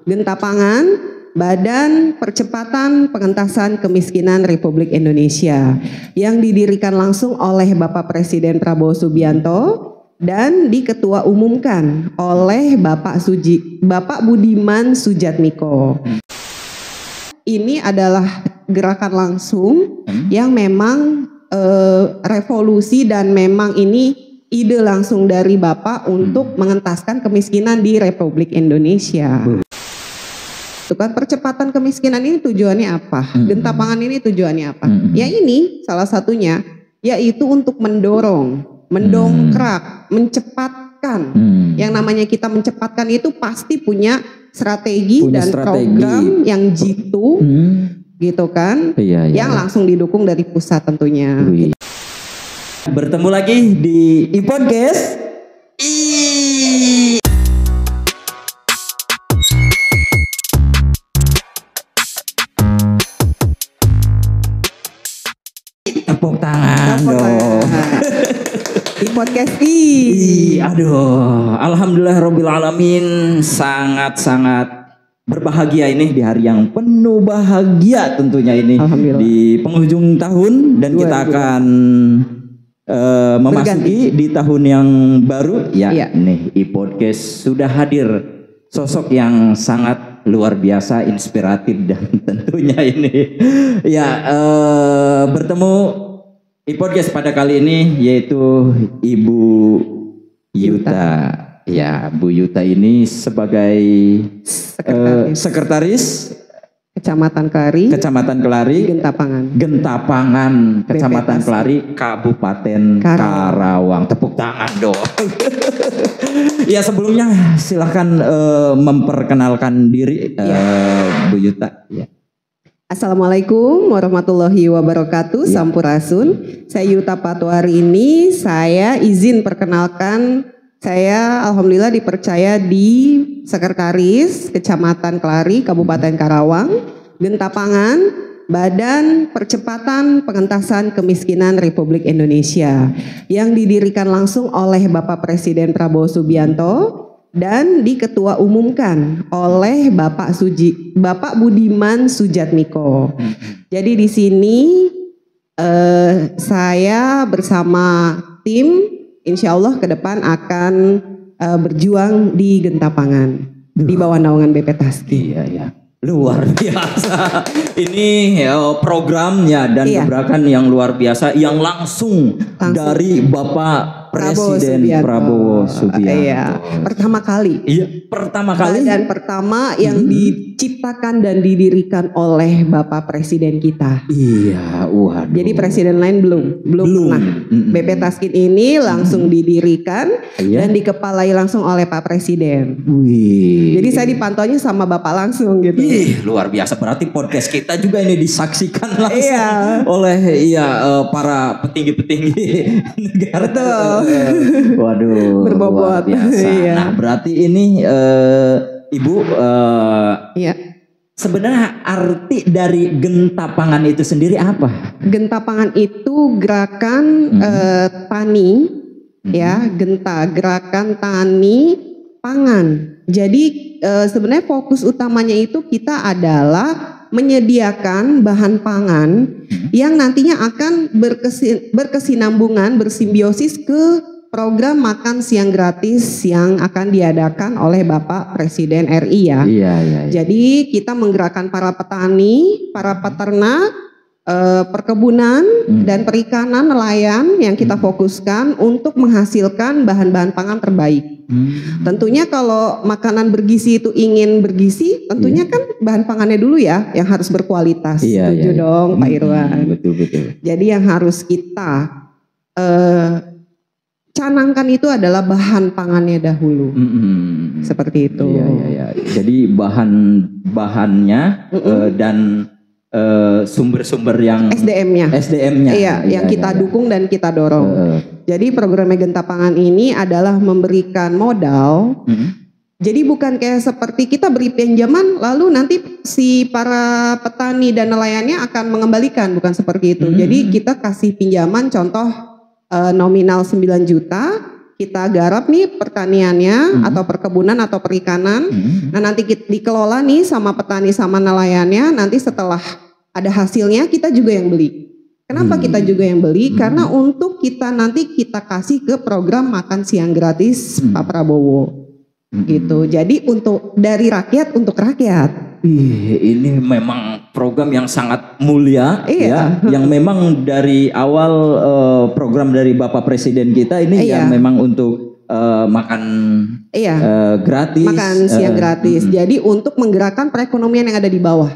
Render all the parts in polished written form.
Genta Pangan, Badan Percepatan Pengentasan Kemiskinan Republik Indonesia, yang didirikan langsung oleh Bapak Presiden Prabowo Subianto dan diketua umumkan oleh Bapak Budiman Sujatmiko. Ini adalah gerakan langsung yang memang revolusi, dan memang ini ide langsung dari Bapak untuk mengentaskan kemiskinan di Republik Indonesia. Itu kan percepatan kemiskinan ini tujuannya apa? Genta Pangan ini tujuannya apa? Ya ini salah satunya, yaitu untuk mendongkrak, mencepatkan. Yang namanya kita mencepatkan itu pasti punya strategi dan program yang jitu, gitu kan? Yang langsung didukung dari pusat tentunya. Bertemu lagi di iPodcast. Tepuk tangan dong. iPodcast. Aduh, alhamdulillah alamin, sangat-sangat berbahagia ini di hari yang penuh bahagia tentunya ini di penghujung tahun, dan kita akan memasuki di tahun yang baru ya. Nih iPodcast sudah hadir sosok yang sangat luar biasa, inspiratif, dan tentunya ini bertemu iPodcast pada kali ini yaitu Ibu Yuta. Ya, Bu Yuta ini sebagai sekretaris Kecamatan Kelari, Genta Pangan, Kecamatan Kelari, Kabupaten Karawang. Tepuk tangan dong. Ya, sebelumnya silahkan memperkenalkan diri, Bu Yuta. Ya. Assalamualaikum warahmatullahi wabarakatuh. Sampurasun. Saya Yuta Patwari ini, saya izin perkenalkan. Saya alhamdulillah dipercaya di Sekretaris Kecamatan Kelari, Kabupaten Karawang, Genta Pangan, Badan Percepatan Pengentasan Kemiskinan Republik Indonesia, yang didirikan langsung oleh Bapak Presiden Prabowo Subianto dan diketua umumkan oleh Bapak Budiman Sujatmiko. Jadi di sini saya bersama tim insya Allah ke depan akan berjuang di Genta Pangan di bawah naungan BP Taski. Iya. Luar biasa. Ini programnya dan gebrakan yang luar biasa yang langsung dari Bapak Presiden Prabowo Subianto. Iya, pertama kali. Dan pertama yang diciptakan dan didirikan oleh Bapak Presiden kita. Iya, waduh. Jadi presiden lain belum pernah. BP Taskin ini langsung didirikan dan dikepalai langsung oleh Pak Presiden. Jadi saya dipantaunya sama Bapak langsung gitu. Luar biasa, berarti podcast kita juga ini disaksikan langsung oleh para petinggi-petinggi negara. Betul. Waduh, berbobot biasa. Nah, berarti ini Ibu sebenarnya arti dari Genta Pangan itu sendiri apa? Genta Pangan itu gerakan tani, gerakan tani pangan. Jadi sebenarnya fokus utamanya itu kita adalah menyediakan bahan pangan yang nantinya akan berkesinambungan, bersimbiosis ke program makan siang gratis yang akan diadakan oleh Bapak Presiden RI ya. Jadi kita menggerakkan para petani, para peternak, perkebunan dan perikanan, nelayan yang kita fokuskan untuk menghasilkan bahan-bahan pangan terbaik. Tentunya kalau makanan bergizi itu ingin bergizi, tentunya kan bahan pangannya dulu ya yang harus berkualitas. Setuju dong Pak Irwan. Betul. Jadi yang harus kita canangkan itu adalah bahan pangannya dahulu. Seperti itu. Jadi bahan-bahannya dan sumber-sumber yang SDM-nya. Yang kita dukung dan kita dorong. Jadi program Genta Pangan ini adalah memberikan modal. Jadi bukan kayak seperti kita beri pinjaman lalu nanti si para petani dan nelayannya akan mengembalikan, bukan seperti itu. Jadi kita kasih pinjaman, contoh nominal 9 juta, kita garap nih pertaniannya atau perkebunan atau perikanan. Nah nanti dikelola nih sama petani sama nelayannya. Nanti setelah ada hasilnya kita juga yang beli. Kenapa kita juga yang beli? Karena untuk nanti kita kasih ke program makan siang gratis Pak Prabowo. Gitu. Jadi dari rakyat untuk rakyat. Ini memang program yang sangat mulia ya, yang memang dari awal program dari Bapak Presiden kita ini yang memang untuk makan gratis, makan siang gratis. Jadi untuk menggerakkan perekonomian yang ada di bawah.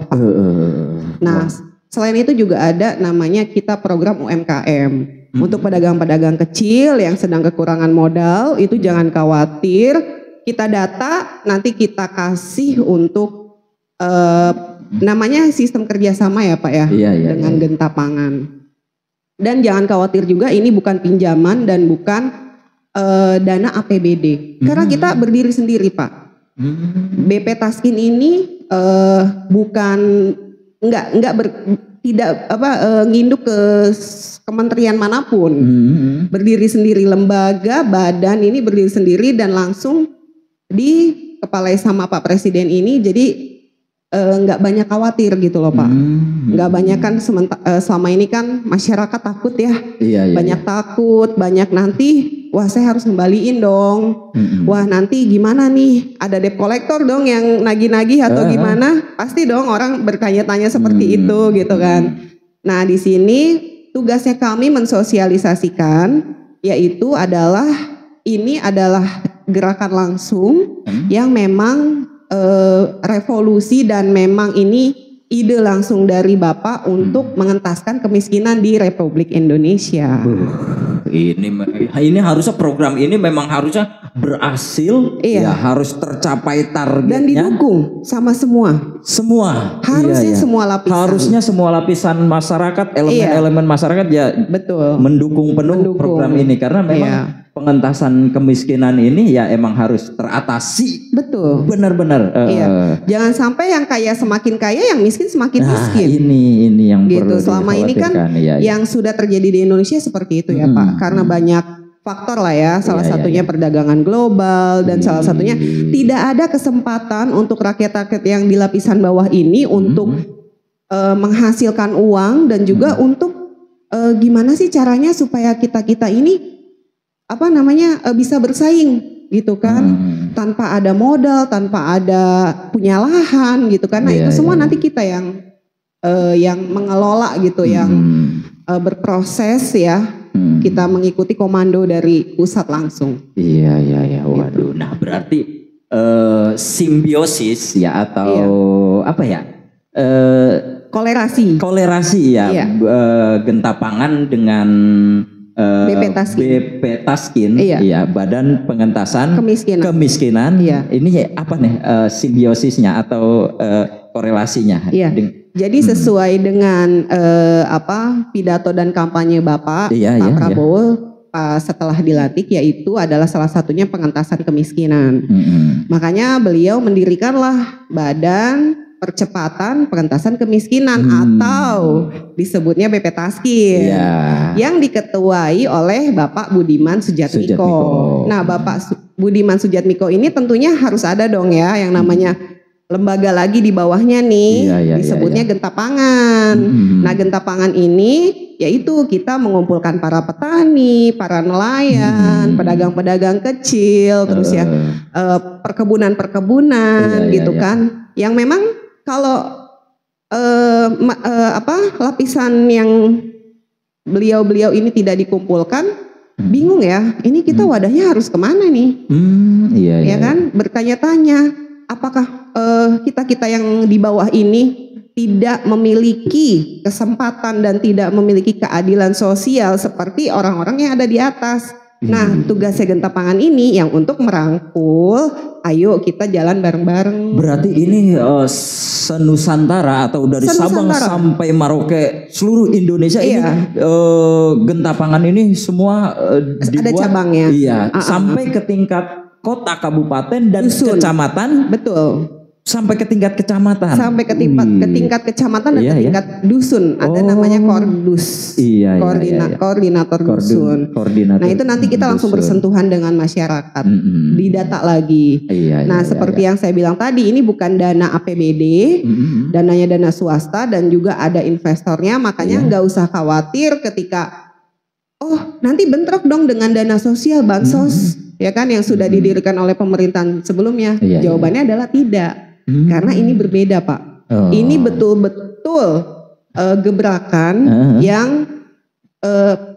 Nah, selain itu juga ada namanya kita program UMKM. Untuk pedagang-pedagang kecil yang sedang kekurangan modal, itu jangan khawatir. Kita data, nanti kita kasih untuk namanya sistem kerjasama ya Pak ya, dengan Genta Pangan. Dan jangan khawatir juga, ini bukan pinjaman dan bukan dana APBD. Karena kita berdiri sendiri Pak. BP Taskin ini bukan tidak nginduk ke kementerian manapun. Berdiri sendiri, lembaga, badan ini berdiri sendiri dan langsung dikepalai sama Pak Presiden ini. Jadi nggak banyak khawatir gitu loh Pak. Nggak banyak kan selama ini kan masyarakat takut ya. Banyak takut, banyak nanti wah saya harus ngembaliin dong. Wah nanti gimana nih, ada debt collector dong yang nagih-nagih atau gimana. Pasti dong orang bertanya-tanya seperti itu gitu kan. Nah di sini tugasnya kami mensosialisasikan, yaitu ini adalah gerakan langsung yang memang revolusi dan memang ini ide langsung dari Bapak untuk mengentaskan kemiskinan di Republik Indonesia. Ini harusnya program ini memang harusnya berhasil, ya harus tercapai targetnya dan didukung sama semua. Harusnya semua lapisan. Harusnya semua lapisan masyarakat, elemen-elemen masyarakat ya mendukung penuh program ini karena memang pengentasan kemiskinan ini ya emang harus teratasi. Betul. Benar-benar. Jangan sampai yang kaya semakin kaya, yang miskin semakin miskin. Ini yang gitu. Perlu selama ini kan yang sudah terjadi di Indonesia seperti itu ya Pak. Karena banyak faktor lah ya. Salah satunya perdagangan global dan salah satunya tidak ada kesempatan untuk rakyat-rakyat yang di lapisan bawah ini untuk menghasilkan uang dan juga untuk gimana sih caranya supaya kita ini bisa bersaing gitu kan, tanpa ada modal, tanpa ada punya lahan gitu kan. Nah itu semua nanti kita yang mengelola gitu, yang berproses ya. Kita mengikuti komando dari pusat langsung. Iya. Waduh. Nah berarti simbiosis ya atau apa ya? Kolerasi ya. Genta Pangan dengan BP Taskin, Badan Pengentasan Kemiskinan. Ini apa nih simbiosisnya atau korelasinya? Jadi sesuai dengan pidato dan kampanye Bapak Pak Prabowo setelah dilantik, yaitu adalah salah satunya pengentasan kemiskinan. Makanya beliau mendirikanlah Badan Percepatan Pengentasan Kemiskinan atau disebutnya BP Taskin yang diketuai oleh Bapak Budiman Sujatmiko. Nah Bapak Budiman Sujatmiko ini tentunya harus ada dong ya yang namanya lembaga lagi di bawahnya nih, disebutnya Genta Pangan. Nah Genta Pangan ini yaitu kita mengumpulkan para petani, para nelayan, pedagang-pedagang kecil, terus perkebunan-perkebunan gitu kan, yang memang kalau lapisan yang beliau-beliau ini tidak dikumpulkan, bingung ya, ini kita wadahnya harus kemana nih? Ya kan, bertanya-tanya, apakah kita yang di bawah ini tidak memiliki kesempatan dan tidak memiliki keadilan sosial seperti orang-orang yang ada di atas? Nah, tugasnya Genta Pangan ini yang untuk merangkul, ayo kita jalan bareng-bareng. Berarti ini senusantara atau dari Sabang sampai Merauke, seluruh Indonesia ini Genta Pangan ini semua dibuat, ada cabangnya. Sampai ke tingkat kota, kabupaten dan kecamatan. Betul. sampai ke tingkat kecamatan. Sampai ke tingkat kecamatan dan ke tingkat dusun. Ada namanya Kordus. Koordinator dusun. Nah, itu nanti kita langsung bersentuhan dengan masyarakat. Didata lagi. Nah, seperti yang saya bilang tadi, ini bukan dana APBD, dananya dana swasta dan juga ada investornya, makanya nggak usah khawatir ketika nanti bentrok dong dengan dana sosial bansos, ya kan, yang sudah didirikan oleh pemerintahan sebelumnya. Jawabannya adalah tidak. Karena ini berbeda, Pak. Ini betul-betul gebrakan yang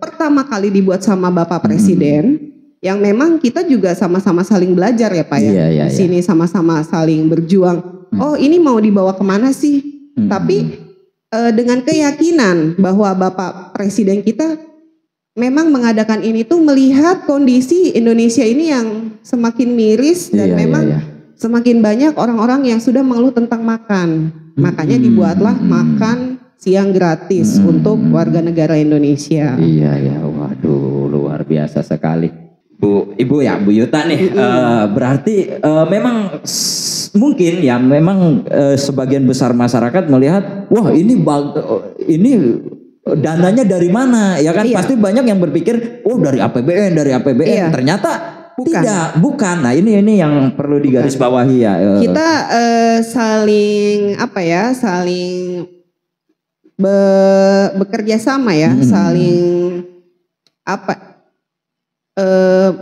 pertama kali dibuat sama Bapak Presiden, yang memang kita juga sama-sama saling belajar ya Pak ya. Di sini sama-sama saling berjuang. Ini mau dibawa kemana sih? Tapi dengan keyakinan bahwa Bapak Presiden kita memang mengadakan ini tuh melihat kondisi Indonesia ini yang semakin miris dan semakin banyak orang-orang yang sudah mengeluh tentang makan. Makanya dibuatlah makan siang gratis untuk warga negara Indonesia. Waduh, luar biasa sekali. Ibu Yuta nih, berarti memang mungkin ya memang sebagian besar masyarakat melihat, wah ini dananya dari mana? Ya kan pasti banyak yang berpikir, dari APBN, ternyata bukan. Nah, ini yang perlu digarisbawahi ya. Kita saling bekerja sama ya, saling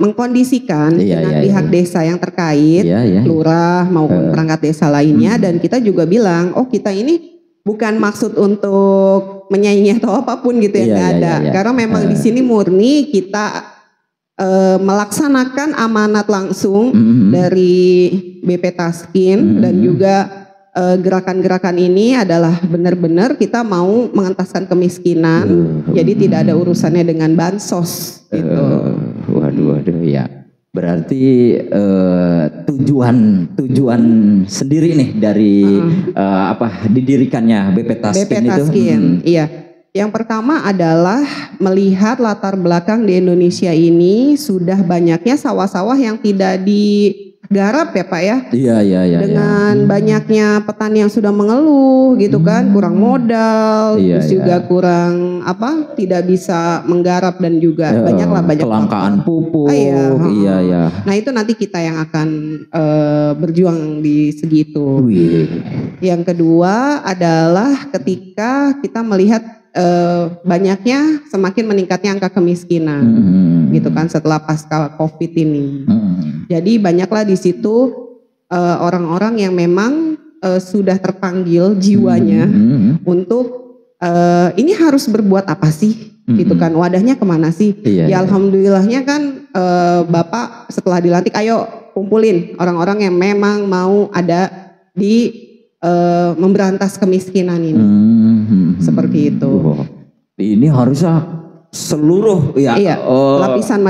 mengkondisikan dengan pihak desa yang terkait, lurah maupun perangkat desa lainnya, dan kita juga bilang, kita ini bukan maksud untuk menyaingi atau apapun gitu ya, nggak ada. Karena memang di sini murni kita melaksanakan amanat langsung dari BP Taskin, dan juga gerakan-gerakan ini adalah benar-benar kita mau mengentaskan kemiskinan, jadi tidak ada urusannya dengan bansos gitu. Waduh ya. Berarti tujuan sendiri nih dari didirikannya BP Taskin itu. Iya. Yang pertama adalah melihat latar belakang di Indonesia ini sudah banyaknya sawah-sawah yang tidak digarap ya Pak ya. Iya. Dengan banyaknya petani yang sudah mengeluh gitu kan, kurang modal, terus juga kurang tidak bisa menggarap, dan juga banyak kelangkaan pupuk. Nah, itu nanti kita yang akan berjuang di segitu. Yang kedua adalah ketika kita melihat banyaknya semakin meningkatnya angka kemiskinan gitu kan setelah pasca COVID ini. Jadi banyaklah di situ orang-orang yang memang sudah terpanggil jiwanya untuk ini harus berbuat apa sih gitu kan, wadahnya kemana sih. Alhamdulillahnya kan Bapak setelah dilantik, ayo kumpulin orang-orang yang memang mau ada di memberantas kemiskinan ini. Seperti itu. Ini harusnya seluruh lapisan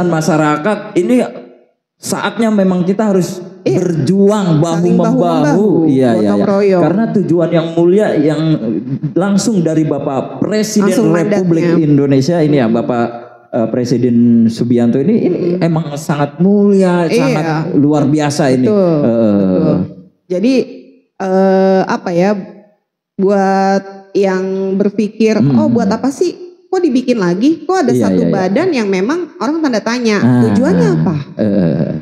masyarakat ini saatnya memang kita harus berjuang bahu-membahu. Karena tujuan yang mulia yang langsung dari Bapak Presiden Republik Indonesia ini ya, Bapak Presiden Subianto ini emang sangat mulia, sangat luar biasa ini. Betul. Jadi buat yang berpikir buat apa sih kok dibikin lagi, kok ada satu badan yang memang orang tanda tanya tujuannya apa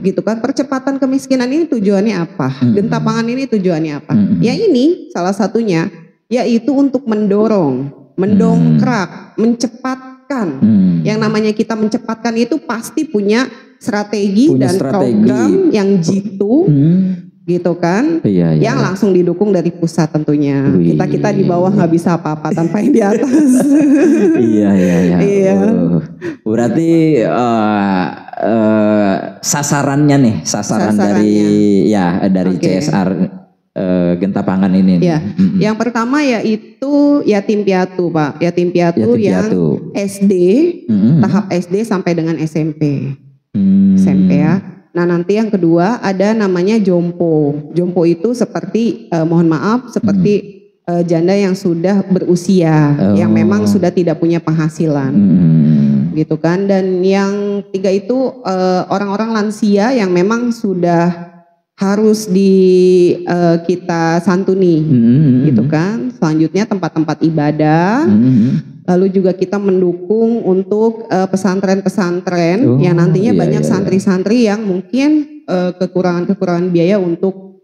gitu kan. Percepatan kemiskinan ini tujuannya apa, genta pangan ini tujuannya apa. Ya ini salah satunya, yaitu untuk mendongkrak, mencepatkan. Yang namanya kita mencepatkan itu pasti punya strategi dan program yang jitu gitu kan, yang langsung didukung dari pusat tentunya. Kita di bawah nggak bisa apa-apa tanpa yang di atas. Berarti sasaran dari CSR Genta Pangan ini. Yang pertama yaitu yatim piatu Pak, yatim piatu yang SD, tahap SD sampai dengan SMP. SMP ya. Nah, nanti yang kedua ada namanya jompo. Jompo itu seperti seperti janda yang sudah berusia, yang memang sudah tidak punya penghasilan, gitu kan. Dan yang tiga itu orang-orang lansia yang memang sudah harus kita santuni, gitu kan. Selanjutnya tempat-tempat ibadah, lalu juga kita mendukung untuk pesantren-pesantren yang nantinya banyak santri-santri yang mungkin kekurangan biaya untuk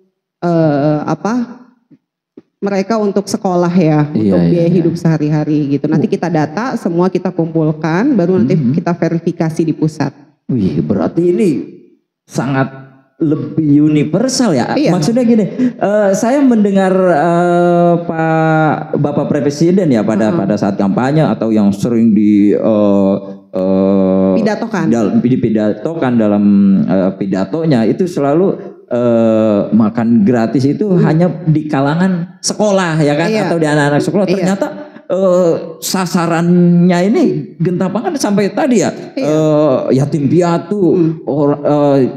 mereka untuk sekolah ya, untuk biaya hidup sehari-hari gitu. Nanti kita data, semua kita kumpulkan, baru nanti kita verifikasi di pusat. Wih, berarti ini sangat lebih universal ya. Iya. Maksudnya gini, saya mendengar Bapak Presiden ya pada saat kampanye atau yang sering dipidatokan dalam pidatonya itu selalu makan gratis itu hanya di kalangan sekolah ya kan, atau di anak-anak sekolah. Ternyata sasarannya ini Gentapangan sampai tadi ya, yatim piatu,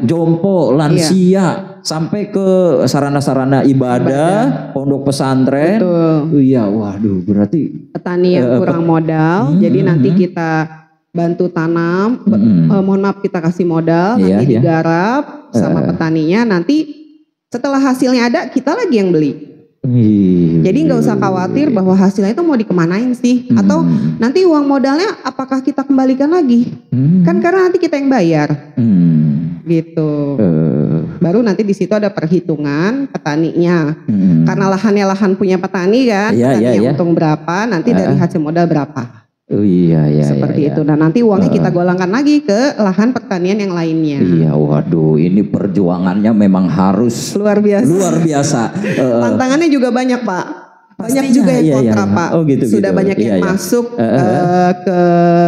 jompo, lansia, sampai ke sarana-sarana ibadah, pondok pesantren. Iya, waduh, berarti petani yang kurang modal, jadi nanti kita bantu tanam, mohon maaf kita kasih modal, nanti digarap sama petaninya, nanti setelah hasilnya ada kita lagi yang beli. Jadi nggak usah khawatir bahwa hasilnya itu mau dikemanain sih, atau nanti uang modalnya apakah kita kembalikan lagi, kan karena nanti kita yang bayar, gitu. Baru nanti di situ ada perhitungan petaninya, karena lahannya lahan punya petani kan, petani untung berapa, nanti dari hasil modal berapa. Seperti itu. Nah nanti uangnya kita golangkan lagi ke lahan pertanian yang lainnya. Iya, waduh, ini perjuangannya memang harus luar biasa. Tantangannya juga banyak Pak. Banyak juga yang kontra Pak. Sudah banyak yang masuk ke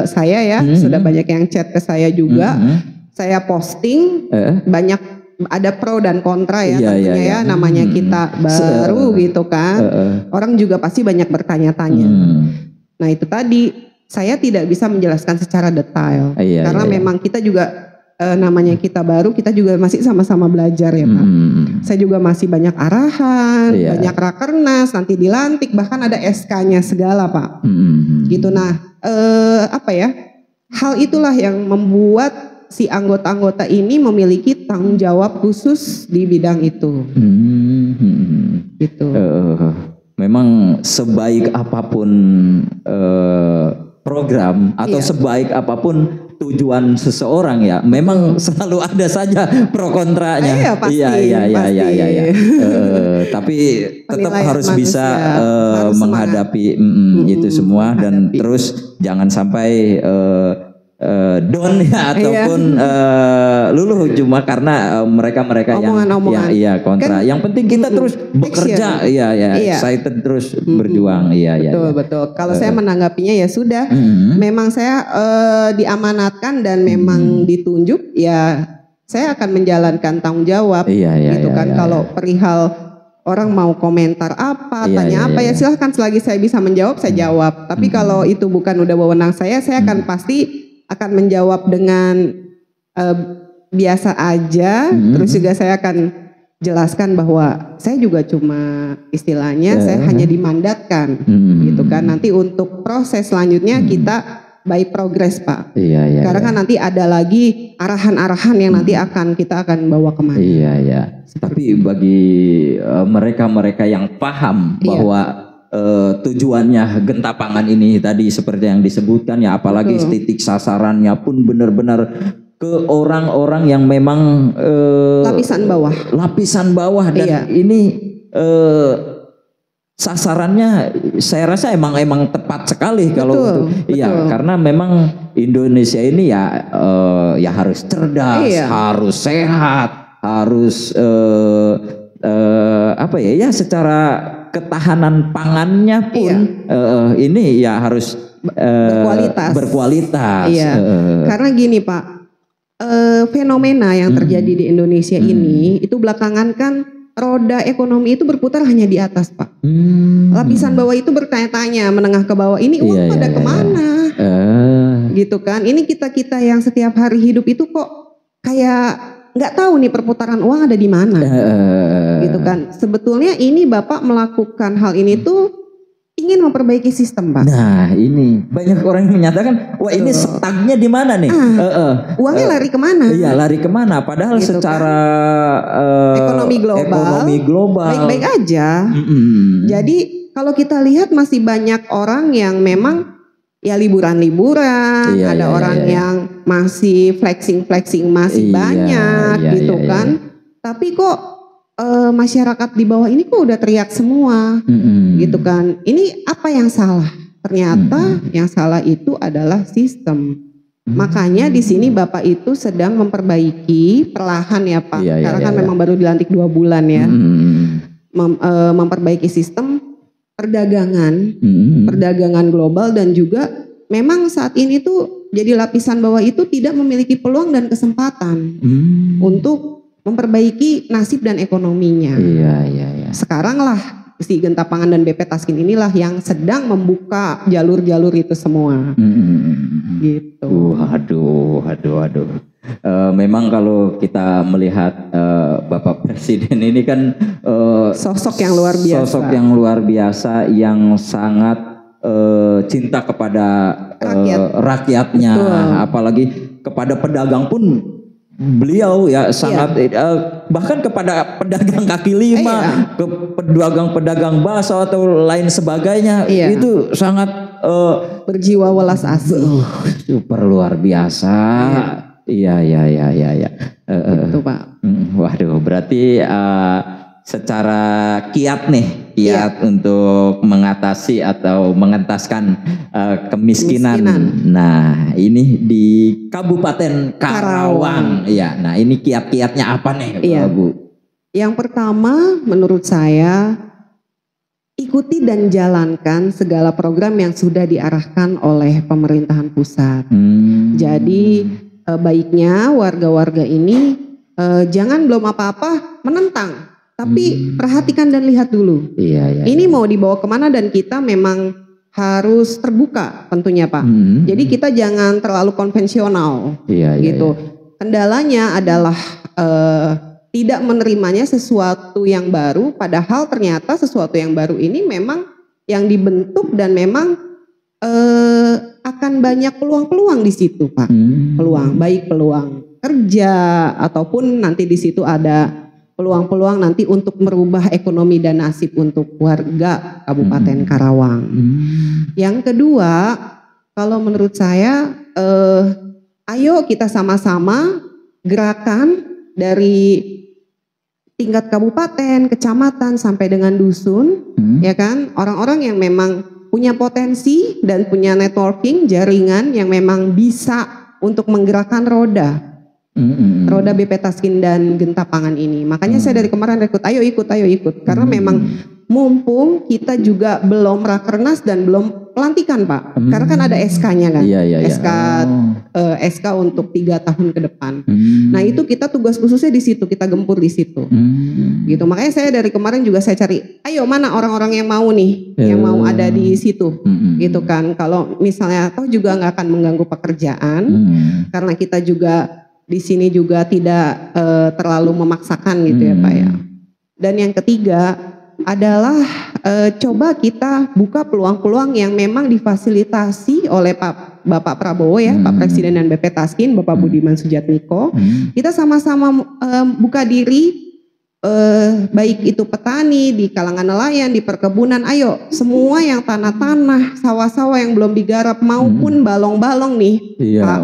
saya ya. Sudah banyak yang chat ke saya juga. Saya posting banyak. Ada pro dan kontra ya tentunya ya. Namanya kita baru gitu kan. Orang juga pasti banyak bertanya-tanya. Nah itu tadi saya tidak bisa menjelaskan secara detail karena memang kita juga namanya kita baru, kita juga masih sama-sama belajar ya Pak. Saya juga masih banyak arahan, banyak rakernas, nanti dilantik, bahkan ada SK-nya segala Pak. Gitu. Nah hal itulah yang membuat si anggota-anggota ini memiliki tanggung jawab khusus di bidang itu. Gitu. Memang sebaik apapun program atau sebaik apapun tujuan seseorang ya, memang selalu ada saja pro kontranya. Pasti. Tapi tetap harus bisa menghadapi itu semua dan terus jangan sampai down ya ataupun luluh cuma karena mereka-mereka yang kontra. Kan, yang penting kita terus bekerja, excited terus berjuang. Betul. Kalau saya menanggapinya ya sudah, memang saya diamanatkan dan memang ditunjuk, ya saya akan menjalankan tanggung jawab. Kalau perihal orang mau komentar apa, tanya apa ya silahkan, selagi saya bisa menjawab saya jawab. Tapi kalau itu bukan udah wewenang saya akan pasti akan menjawab dengan biasa aja. Terus juga saya akan jelaskan bahwa saya juga cuma istilahnya saya hanya dimandatkan gitu kan. Nanti untuk proses selanjutnya kita by progress Pak. Karena kan nanti ada lagi arahan-arahan yang nanti kita akan bawa kemana. Tapi bagi mereka-mereka yang paham bahwa tujuannya Gentapangan ini tadi seperti yang disebutkan ya, apalagi titik sasarannya pun benar-benar ke orang-orang yang memang lapisan bawah dan ini sasarannya saya rasa emang tepat sekali kalau karena memang Indonesia ini ya harus cerdas, harus sehat, harus secara ketahanan pangannya pun ini ya harus berkualitas. Karena gini Pak, fenomena yang terjadi di Indonesia ini itu belakangan kan roda ekonomi itu berputar hanya di atas Pak. Lapisan bawah itu bertanya-tanya, menengah ke bawah ini uang pada kemana? Gitu kan? Ini kita yang setiap hari hidup itu kok kayak nggak tahu nih perputaran uang ada di mana, gitu kan. Sebetulnya ini Bapak melakukan hal ini tuh ingin memperbaiki sistem, Pak. Nah, ini banyak orang yang menyatakan, wah ini stagnya di mana nih? Uangnya lari kemana? Iya, lari kemana? Padahal gitu secara ekonomi global baik-baik aja. Jadi kalau kita lihat masih banyak orang yang memang ya liburan-liburan, ada orang yang masih flexing masih banyak gitu kan. Tapi kok masyarakat di bawah ini kok udah teriak semua gitu kan. Ini apa yang salah? Ternyata yang salah itu adalah sistem. Makanya di sini Bapak itu sedang memperbaiki perlahan ya Pak. Karena kan memang baru dilantik 2 bulan ya. Memperbaiki sistem perdagangan global, dan juga memang saat ini tuh jadi lapisan bawah itu tidak memiliki peluang dan kesempatan untuk memperbaiki nasib dan ekonominya. Sekarang lah si Genta Pangan dan BP Taskin inilah yang sedang membuka jalur-jalur itu semua. Gitu. Aduh. Memang kalau kita melihat Bapak Presiden ini kan sosok yang luar biasa, yang sangat cinta kepada rakyatnya. Betul. Apalagi kepada pedagang pun beliau ya sangat bahkan kepada pedagang kaki lima, ke pedagang bakso atau lain sebagainya, itu sangat berjiwa welas asih. Super luar biasa. Iya. Itu Pak. Waduh, berarti secara kiat untuk mengatasi atau mengentaskan kemiskinan. Nah, ini di Kabupaten Karawang. Iya. Nah, ini kiat-kiatnya apa nih, Bu? Yang pertama, menurut saya ikuti dan jalankan segala program yang sudah diarahkan oleh pemerintahan pusat. Jadi baiknya warga-warga ini jangan belum apa-apa menentang, tapi perhatikan dan lihat dulu. Ini mau dibawa kemana, dan kita memang harus terbuka tentunya Pak. Jadi kita jangan terlalu konvensional gitu. Kendalanya adalah tidak menerimanya sesuatu yang baru, padahal ternyata sesuatu yang baru ini memang yang dibentuk dan memang akan banyak peluang-peluang di situ Pak. Peluang kerja, ataupun nanti di situ ada peluang-peluang nanti untuk merubah ekonomi dan nasib untuk warga Kabupaten Karawang. Yang kedua, kalau menurut saya ayo kita sama-sama gerakan dari tingkat kabupaten, kecamatan sampai dengan dusun, ya kan, orang-orang yang memang punya potensi dan punya networking, jaringan yang memang bisa untuk menggerakkan roda BP Taskin dan Genta Pangan ini. Makanya saya dari kemarin rekrut, ayo ikut, karena memang mumpung kita juga belum rakernas dan belum pelantikan Pak, karena kan ada SK-nya kan, SK untuk 3 tahun ke depan. Nah itu kita tugas khususnya di situ, kita gempur di situ, gitu. Makanya saya dari kemarin juga saya cari, ayo mana orang-orang yang mau nih, yang mau ada di situ, gitu kan. Kalau misalnya toh juga nggak akan mengganggu pekerjaan, karena kita juga di sini juga tidak terlalu memaksakan gitu ya Pak ya. Dan yang ketiga adalah coba kita buka peluang-peluang yang memang difasilitasi oleh Bapak Prabowo ya, Pak Presiden dan BP Taskin, Bapak Budiman Sujatmiko. Kita sama-sama buka diri, baik itu petani, di kalangan nelayan, di perkebunan, ayo semua yang tanah-tanah, sawah-sawah yang belum digarap maupun balong-balong nih, Pak.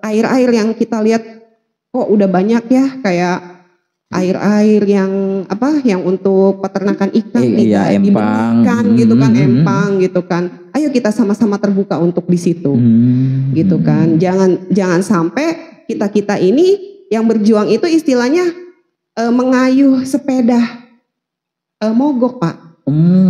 Air-air yang kita lihat kok udah banyak ya, kayak air-air yang yang untuk peternakan ikan empang gitu kan, empang gitu kan. Ayo kita sama-sama terbuka untuk di situ, gitu kan. Jangan sampai kita ini yang berjuang itu istilahnya mengayuh sepeda mogok Pak.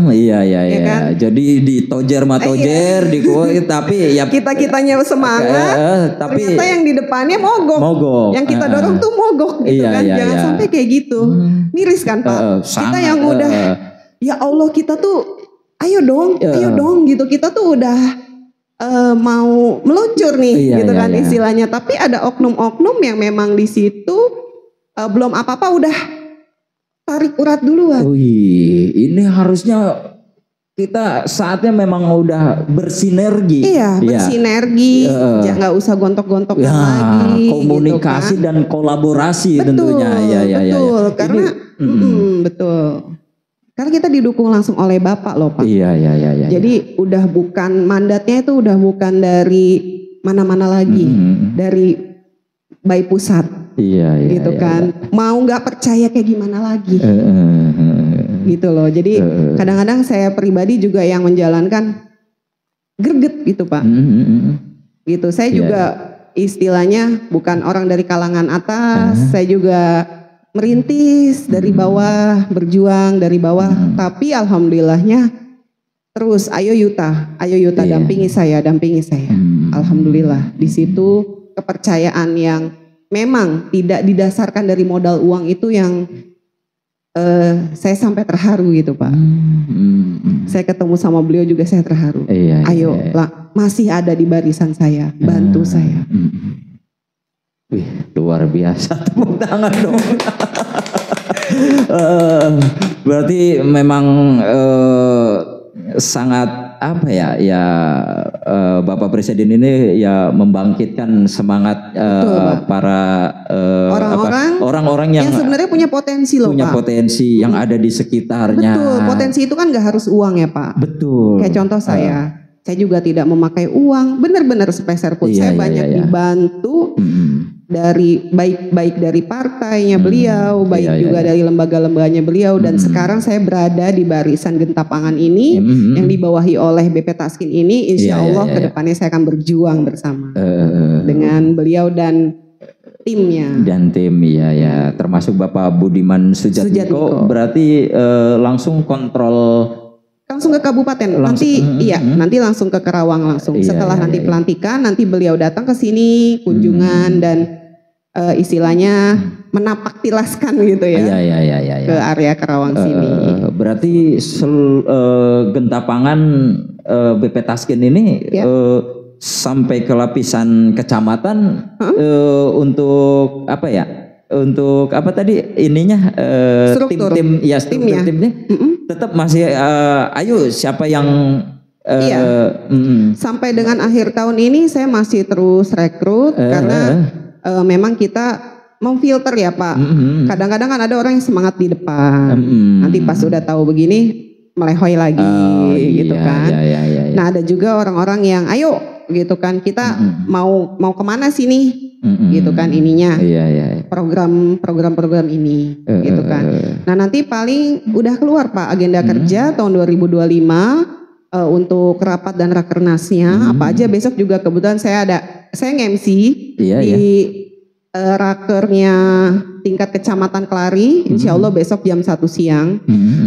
Iya. Kan? Jadi di tojer di tapi ya kita-kitanya semangat, tapi ternyata yang di depannya mogok. Yang kita dorong tuh mogok gitu kan. Jangan sampai kayak gitu. Miris kan Pak. Kita yang udah ya Allah, kita tuh ayo dong gitu. Kita tuh udah mau meluncur nih gitu kan istilahnya. Tapi ada oknum-oknum yang memang di situ belum apa-apa udah tarik urat duluan. Ini harusnya kita saatnya memang udah bersinergi. Iya, bersinergi, nggak usah gontok-gontokan lagi. Komunikasi gitu kan. Dan kolaborasi tentunya. Betul, karena betul. Karena kita didukung langsung oleh Bapak loh Pak. Iya. Jadi udah bukan mandatnya itu udah bukan dari mana-mana lagi, dari by pusat. Iya. Gitu kan. Mau nggak percaya kayak gimana lagi? Gitu loh. Jadi kadang-kadang saya pribadi juga yang menjalankan greget gitu Pak. Gitu. Saya juga istilahnya bukan orang dari kalangan atas. Saya juga merintis dari bawah, berjuang dari bawah, tapi alhamdulillahnya terus ayo Yuta dampingi saya. Alhamdulillah di situ kepercayaan yang memang tidak didasarkan dari modal uang itu yang saya sampai terharu gitu Pak. Saya ketemu sama beliau juga saya terharu. Ayo lah, masih ada di barisan saya, bantu saya. Wih, luar biasa, tepuk tangan dong. Berarti memang sangat apa ya Bapak Presiden ini ya membangkitkan semangat para orang-orang yang sebenarnya punya potensi loh Pak. Potensi yang ada di sekitarnya. Betul, potensi itu kan gak harus uang ya Pak. Betul. Kayak contoh saya juga tidak memakai uang, benar-benar sepeser pun. Saya banyak dibantu dari baik dari partainya beliau, baik juga dari lembaga-lembaganya beliau, dan sekarang saya berada di barisan Genta Pangan ini yang dibawahi oleh BP Taskin ini. Insya Allah kedepannya saya akan berjuang bersama dengan beliau dan timnya. Termasuk Bapak Budiman Sujatmiko. Berarti langsung ke kabupaten nanti langsung ke Karawang langsung. Setelah nanti pelantikan, nanti beliau datang ke sini kunjungan dan istilahnya menapak tilaskan gitu ya. Ke area Karawang sini. Berarti Genta Pangan BP Taskin ini sampai ke lapisan kecamatan untuk apa ya? Untuk apa tadi ininya timnya tetap masih ayo siapa yang sampai dengan akhir tahun ini saya masih terus rekrut karena memang kita memfilter ya Pak. Kadang-kadang kan ada orang yang semangat di depan, nanti pas udah tahu begini melehoi lagi gitu kan. Nah ada juga orang-orang yang ayo gitu kan, kita mau kemana sih nih gitu kan ininya, program ini gitu kan. Nah nanti paling udah keluar Pak agenda kerja tahun 2025 untuk rapat dan rakernasnya apa aja. Besok juga kebetulan saya nge-MC di rakernya tingkat kecamatan Kelari, insya Allah besok jam 1 siang.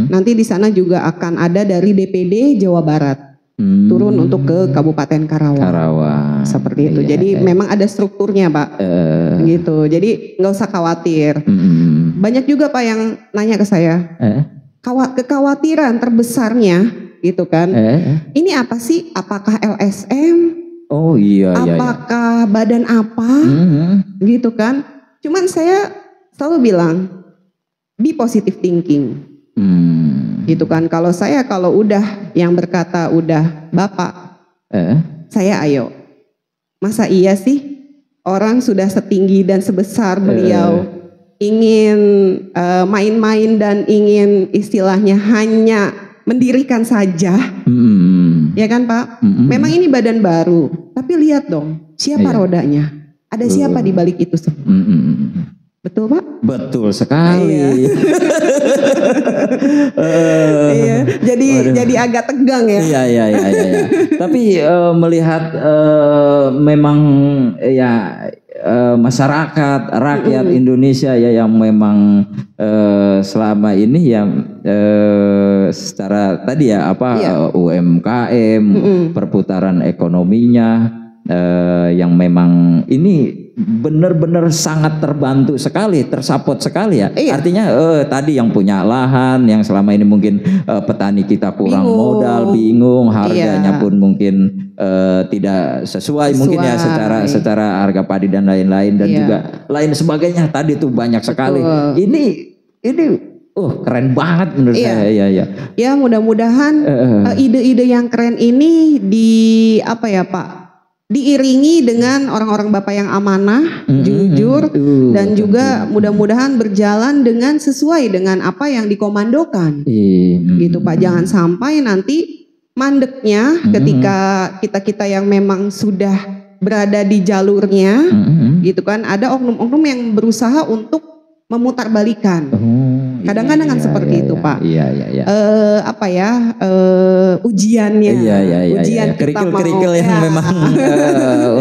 Nanti di sana juga akan ada dari DPD Jawa Barat turun untuk ke Kabupaten Karawang. Seperti itu. Jadi memang ada strukturnya Pak, gitu. Jadi nggak usah khawatir. Banyak juga Pak yang nanya ke saya, kekhawatiran terbesarnya, gitu kan? Ini apa sih? Apakah LSM? Apakah badan apa? Gitu kan? Cuman saya selalu bilang, be positive thinking. Gitu kan, kalau udah yang berkata udah Bapak, saya ayo. Masa iya sih orang sudah setinggi dan sebesar beliau ingin main-main dan ingin istilahnya hanya mendirikan saja, ya kan Pak? Memang ini badan baru, tapi lihat dong siapa rodanya, ada siapa di balik itu semua. Betul Pak? Betul sekali. Jadi agak tegang ya. Iya. Tapi melihat memang masyarakat, rakyat Indonesia yang memang selama ini secara tadi UMKM, perputaran ekonominya yang memang ini benar-benar sangat terbantu sekali, tersapot sekali ya. Artinya tadi yang punya lahan, yang selama ini mungkin petani kita kurang modal, bingung, harganya pun mungkin tidak sesuai mungkin ya secara harga padi dan lain-lain dan juga lain sebagainya. Tadi tuh banyak sekali. Ini keren banget menurut saya. Iya. Ya mudah-mudahan ide-ide yang keren ini diiringi dengan orang-orang Bapak yang amanah, jujur, dan juga mudah-mudahan berjalan dengan sesuai dengan apa yang dikomandokan. Gitu Pak, jangan sampai nanti mandeknya ketika kita yang memang sudah berada di jalurnya, gitu kan, ada oknum-oknum yang berusaha untuk memutarbalikan. Kadang-kadang kan seperti itu Pak. Ujiannya. Ujian kerikil-kerikil yang memang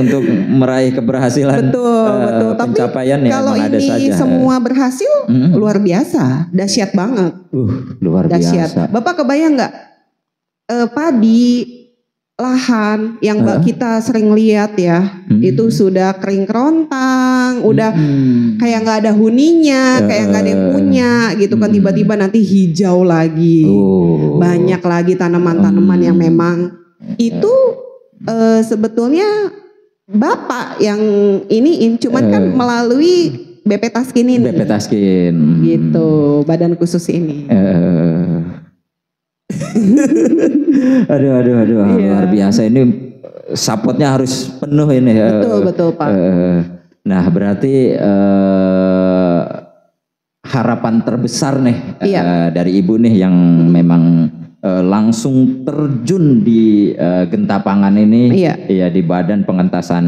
untuk meraih keberhasilan. Betul. Pencapaian tapi kalau ini semua berhasil, luar biasa, dahsyat banget. Luar biasa. Bapak kebayang nggak padi lahan yang kita sering lihat ya, itu sudah kering kerontang, udah kayak nggak ada huninya, kayak nggak ada yang punya, gitu kan, tiba-tiba nanti hijau lagi, banyak lagi tanaman-tanaman yang memang itu sebetulnya Bapak yang iniin, cuman kan melalui BP Taskin ini. BP Taskin. Gitu, badan khusus ini. Aduh, luar biasa ini, supportnya harus penuh ini. Betul Pak. Nah berarti harapan terbesar nih dari Ibu nih yang memang langsung terjun di Genta Pangan ini, ya di Badan Pengentasan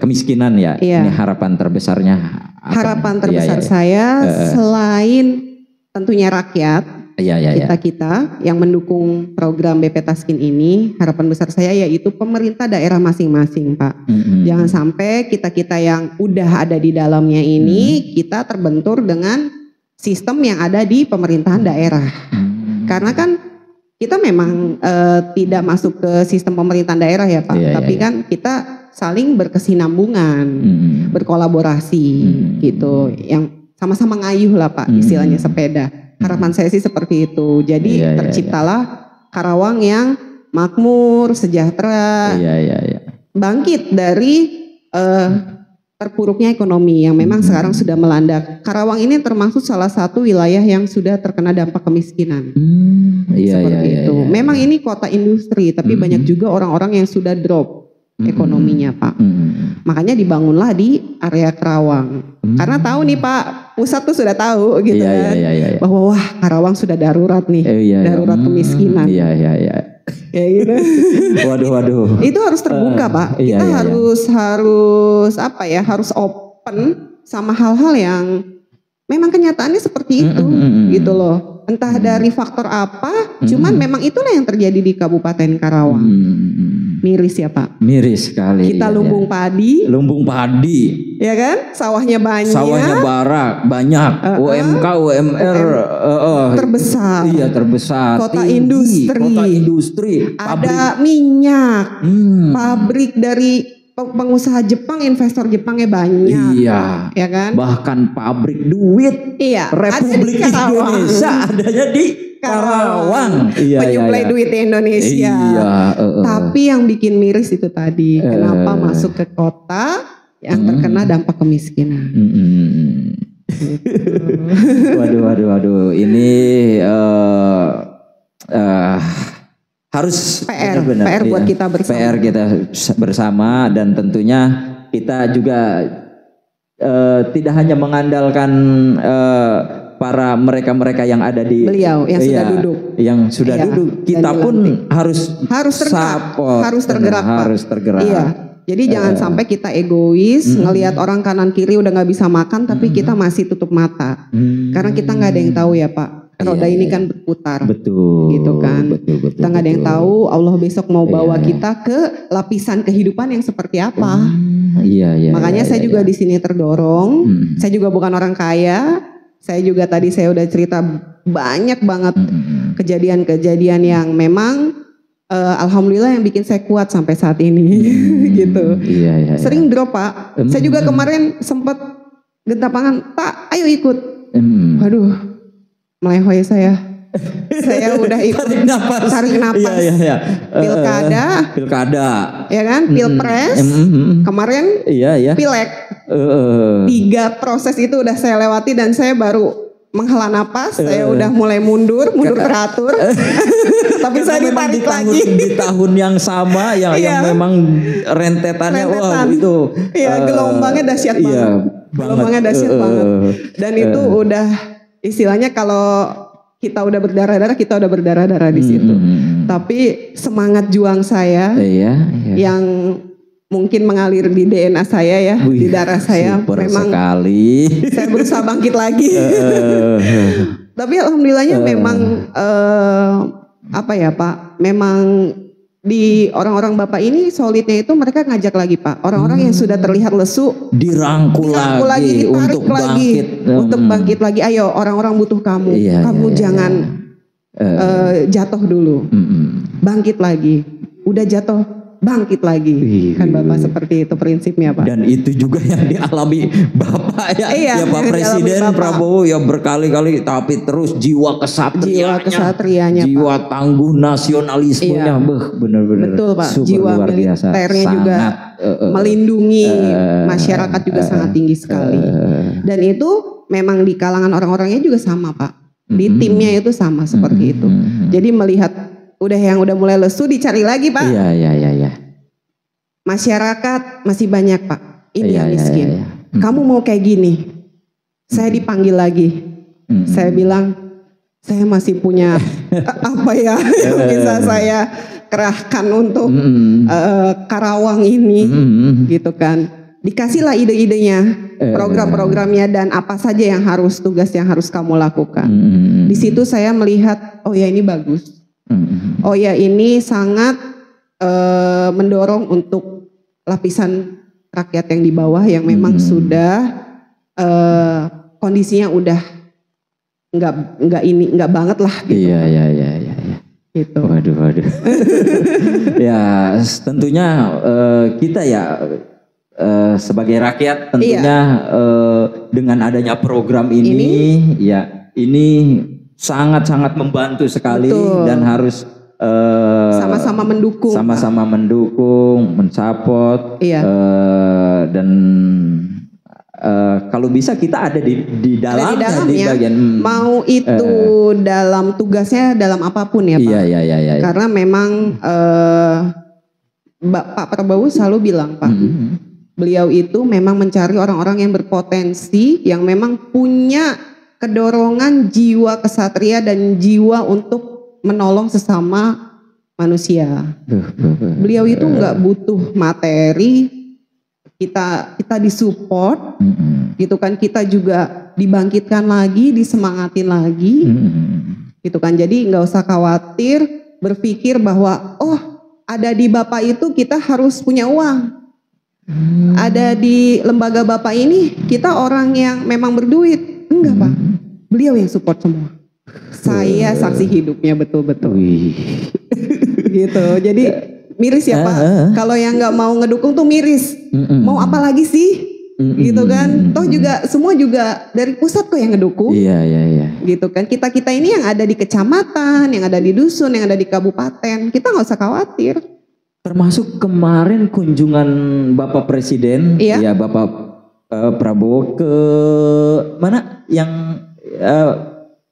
Kemiskinan ya. Ini harapan terbesarnya apa? Harapan terbesar saya selain tentunya rakyat. Kita yang mendukung program BP Taskin ini, harapan besar saya yaitu pemerintah daerah masing-masing Pak. Jangan sampai kita yang udah ada di dalamnya ini kita terbentur dengan sistem yang ada di pemerintahan daerah. Karena kan kita memang tidak masuk ke sistem pemerintahan daerah ya Pak, tapi kan kita saling berkesinambungan, berkolaborasi gitu, yang sama-sama ngayuh lah Pak, istilahnya sepeda. Harapan saya sih seperti itu. Jadi terciptalah Karawang yang makmur, sejahtera, bangkit dari terpuruknya ekonomi yang memang sekarang sudah melanda. Karawang ini termasuk salah satu wilayah yang sudah terkena dampak kemiskinan. Seperti itu. Memang ini kota industri, tapi banyak juga orang-orang yang sudah drop ekonominya Pak. Makanya dibangunlah di area Karawang. Karena tahu nih Pak, pusat tuh sudah tahu gitu kan. Bahwa wah Karawang sudah darurat nih. Darurat kemiskinan. Ya gitu. Waduh. Itu harus terbuka Pak. Kita harus open sama hal-hal yang memang kenyataannya seperti itu gitu loh. Entah dari faktor apa, cuman memang itulah yang terjadi di Kabupaten Karawang. Miris ya Pak. Miris sekali. Kita lumbung padi. Ya kan? Sawahnya banyak. Sawahnya banyak. UMK, UMR terbesar. Iya terbesar. Kota industri. Ada minyak. Pabrik dari pengusaha Jepang, investor Jepangnya banyak. Iya. Ya kan? Bahkan pabrik duit. Republik Indonesia adanya di Karawang. Menyuplai duit di Indonesia. Tapi yang bikin miris itu tadi, kenapa masuk ke kota yang terkena dampak kemiskinan. Waduh. Ini harus PR buat kita bersama. PR kita bersama, dan tentunya kita juga tidak hanya mengandalkan para mereka yang ada di beliau yang sudah duduk, kita pun harus tergerak. Jadi jangan sampai kita egois ngelihat orang kanan kiri udah nggak bisa makan, tapi kita masih tutup mata, karena kita nggak ada yang tahu ya Pak. Roda ini kan berputar, gitu kan. Kita nggak ada yang tahu Allah besok mau bawa kita ke lapisan kehidupan yang seperti apa. Makanya saya juga di sini terdorong. Saya juga bukan orang kaya. Saya juga tadi saya udah cerita banyak banget kejadian-kejadian yang memang alhamdulillah yang bikin saya kuat sampai saat ini. Gitu. Sering drop Pak. Saya juga kemarin sempat Genta Pangan, Pak ayo ikut. Waduh, melehoi saya. Saya udah ikut tarik napas. Pilkada, ya kan? Pilpres, kemarin Pileg. 3 proses itu udah saya lewati dan saya baru menghela napas, saya udah mulai mundur teratur. Tapi saya ditarik lagi. Di tahun yang sama yang memang rentetannya wah itu. Iya, gelombangnya dahsyat banget. Iya, gelombangnya dahsyat banget. Dan itu udah istilahnya kalau kita udah berdarah-darah, kita udah berdarah-darah di situ. Tapi semangat juang saya yang mungkin mengalir di DNA saya ya, di darah saya memang sekali. Saya berusaha bangkit lagi. Tapi alhamdulillahnya memang apa ya Pak, memang di orang-orang Bapak ini solidnya itu mereka ngajak lagi Pak. Orang-orang yang sudah terlihat lesu dirangkul lagi untuk bangkit. Untuk bangkit lagi. Ayo orang-orang butuh kamu. Kamu jangan jatuh dulu. Bangkit lagi. Udah jatuh, bangkit lagi. Kan Bapak seperti itu prinsipnya Pak. Dan itu juga yang dialami Bapak ya Pak Presiden Prabowo ya berkali-kali, tapi terus jiwa kesatrianya, jiwa tangguh nasionalismenya benar-benar betul Pak. Super jiwa luar biasa. Militernya juga melindungi masyarakat juga sangat tinggi sekali. Dan itu memang di kalangan orang-orangnya juga sama Pak. Di timnya itu sama seperti itu. Jadi melihat yang udah mulai lesu dicari lagi Pak. Iya. Masyarakat masih banyak Pak. Ini yang miskin. Kamu mau kayak gini? Saya dipanggil lagi. Saya bilang saya masih punya apa ya yang bisa saya kerahkan untuk Karawang ini, gitu kan. Dikasihlah ide-idenya, program-programnya dan apa saja yang tugas yang harus kamu lakukan. Di situ saya melihat, oh ya ini bagus. Oh ya ini sangat mendorong untuk lapisan rakyat yang di bawah yang memang sudah kondisinya udah nggak banget lah gitu. Iya. Gitu. Waduh. Ya tentunya kita ya sebagai rakyat tentunya dengan adanya program ini ya ini sangat-sangat membantu sekali. Betul. Dan harus sama-sama mendukung, mensupport, dan kalau bisa kita ada di dalamnya, di bagian mau itu dalam tugasnya dalam apapun ya Pak. Iya. Karena memang Pak Prabowo selalu bilang Pak, beliau itu memang mencari orang-orang yang berpotensi, yang memang punya kedorongan jiwa kesatria dan jiwa untuk menolong sesama manusia. Beliau itu nggak butuh materi, kita disupport, gitu kan, kita juga dibangkitkan lagi, disemangatin lagi, gitu kan. Jadi nggak usah khawatir berpikir bahwa ada di Bapak itu kita harus punya uang, ada di lembaga Bapak ini kita orang yang memang berduit, enggak Pak. Beliau yang support semua. Saya saksi hidupnya betul-betul. Gitu. Jadi miris ya Pak. Kalau yang nggak mau ngedukung tuh miris. Mau apa lagi sih? Gitu kan. Toh juga semua juga dari pusat kok yang ngedukung. Iya. Gitu kan. Kita ini yang ada di kecamatan, yang ada di dusun, yang ada di kabupaten, kita nggak usah khawatir. Termasuk kemarin kunjungan Bapak Presiden, ya Bapak Prabowo ke mana yang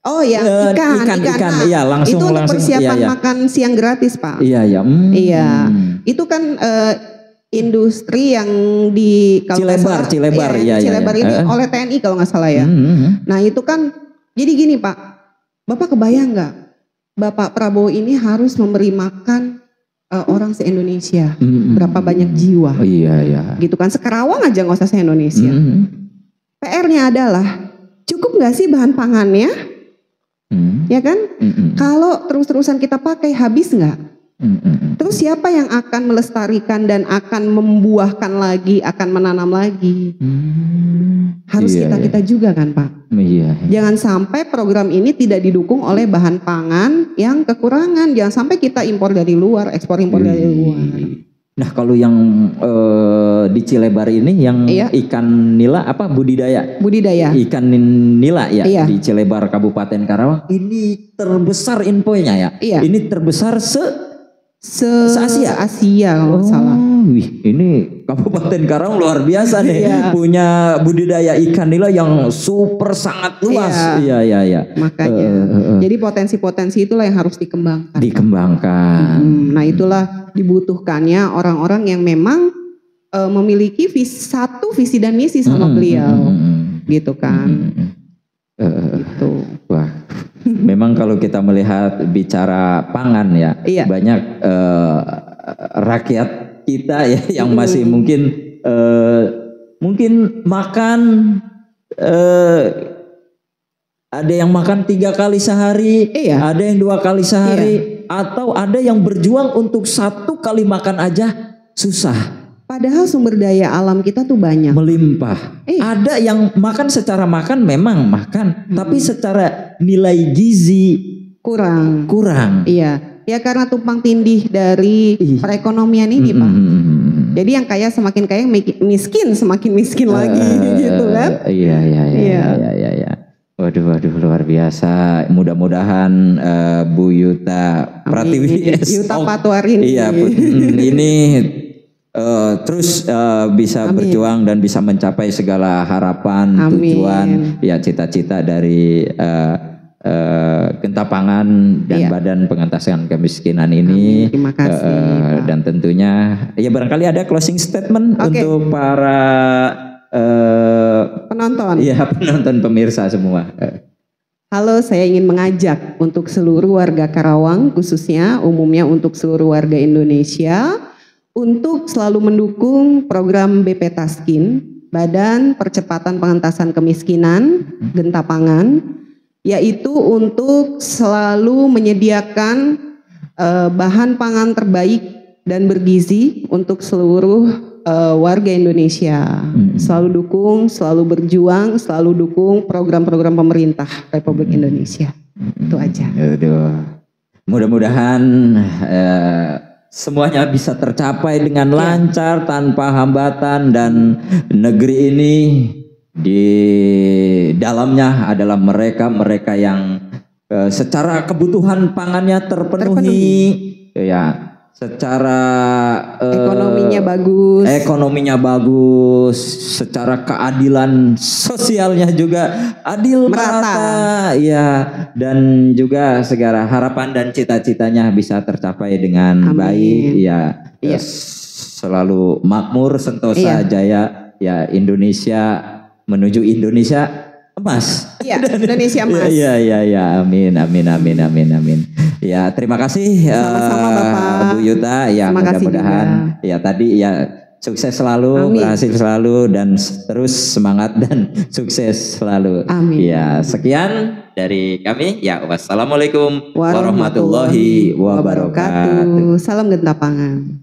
ikan. Iya, langsung itu untuk persiapan makan siang gratis Pak. Iya. Iya. Itu kan industri yang di Cilebar ini oleh TNI kalau nggak salah ya. Nah itu kan jadi gini Pak, Bapak kebayang nggak? Bapak Prabowo ini harus memberi makan orang se-Indonesia, berapa banyak jiwa? Iya. Gitu kan, seKarawang aja nggak usah se-Indonesia. PR-nya adalah cukup nggak sih bahan pangannya? Ya kan? Kalau terus-terusan kita pakai habis nggak? Terus siapa yang akan melestarikan dan akan membuahkan lagi, akan menanam lagi? Harus kita juga kan Pak? Jangan sampai program ini tidak didukung oleh bahan pangan yang kekurangan. Jangan sampai kita impor dari luar, ekspor impor dari luar. Nah kalau yang di Cilebar ini yang ikan nila apa budidaya ikan nila ya di Cilebar Kabupaten Karawang ini terbesar infonya ya. Ini terbesar se Asia kalau nggak salah. wih ini Kabupaten Karawang luar biasa nih, punya budidaya ikan nila yang super sangat luas. Iya. Makanya, jadi potensi-potensi itulah yang harus dikembangkan. Nah itulah dibutuhkannya orang-orang yang memang memiliki satu visi dan misi sama beliau, gitu kan. Gitu. Wah, memang kalau kita melihat bicara pangan ya, banyak rakyat kita ya yang masih mungkin makan ada yang makan 3 kali sehari, ada yang 2 kali sehari, atau ada yang berjuang untuk 1 kali makan aja susah. Padahal sumber daya alam kita tuh banyak, melimpah. Ada yang makan secara makan memang makan, tapi secara nilai gizi kurang. Iya. Ya karena tumpang tindih dari perekonomian ini, Pak. Jadi yang kaya semakin kaya, miskin semakin miskin lagi, gitu kan? Iya. Waduh luar biasa. Mudah-mudahan Bu Yuta Pratiwi, Yuta Patwarin. Iya, ini terus bisa berjuang dan bisa mencapai segala harapan, tujuan, ya cita-cita dari Genta Pangan dan Badan Pengentasan Kemiskinan ini. Terima kasih. Dan tentunya ya barangkali ada closing statement untuk para penonton. Iya, penonton pemirsa semua. Halo, saya ingin mengajak untuk seluruh warga Karawang, khususnya umumnya untuk seluruh warga Indonesia, untuk selalu mendukung program BP Taskin, Badan Percepatan Pengentasan Kemiskinan, Genta Pangan, yaitu untuk selalu menyediakan bahan pangan terbaik dan bergizi untuk seluruh warga Indonesia. Selalu dukung, selalu berjuang, selalu dukung program-program pemerintah Republik Indonesia. Itu aja. Mudah-mudahan semuanya bisa tercapai dengan lancar, tanpa hambatan, dan negeri ini di dalamnya adalah mereka yang secara kebutuhan pangannya terpenuhi. Ya, secara ekonominya bagus, secara keadilan sosialnya juga adil merata, ya, dan juga segala harapan dan cita-citanya bisa tercapai dengan baik, ya. Selalu makmur, sentosa, jaya, ya, Indonesia menuju Indonesia emas. Iya, Indonesia emas. Iya. Amin. Ya, terima kasih Bu Yuta. Ya, mudah-mudahan ya tadi ya sukses selalu, berhasil selalu, dan terus semangat dan sukses selalu. Amin. Ya, sekian dari kami. Ya, wassalamualaikum warahmatullahi wabarakatuh. Salam Genta Pangan.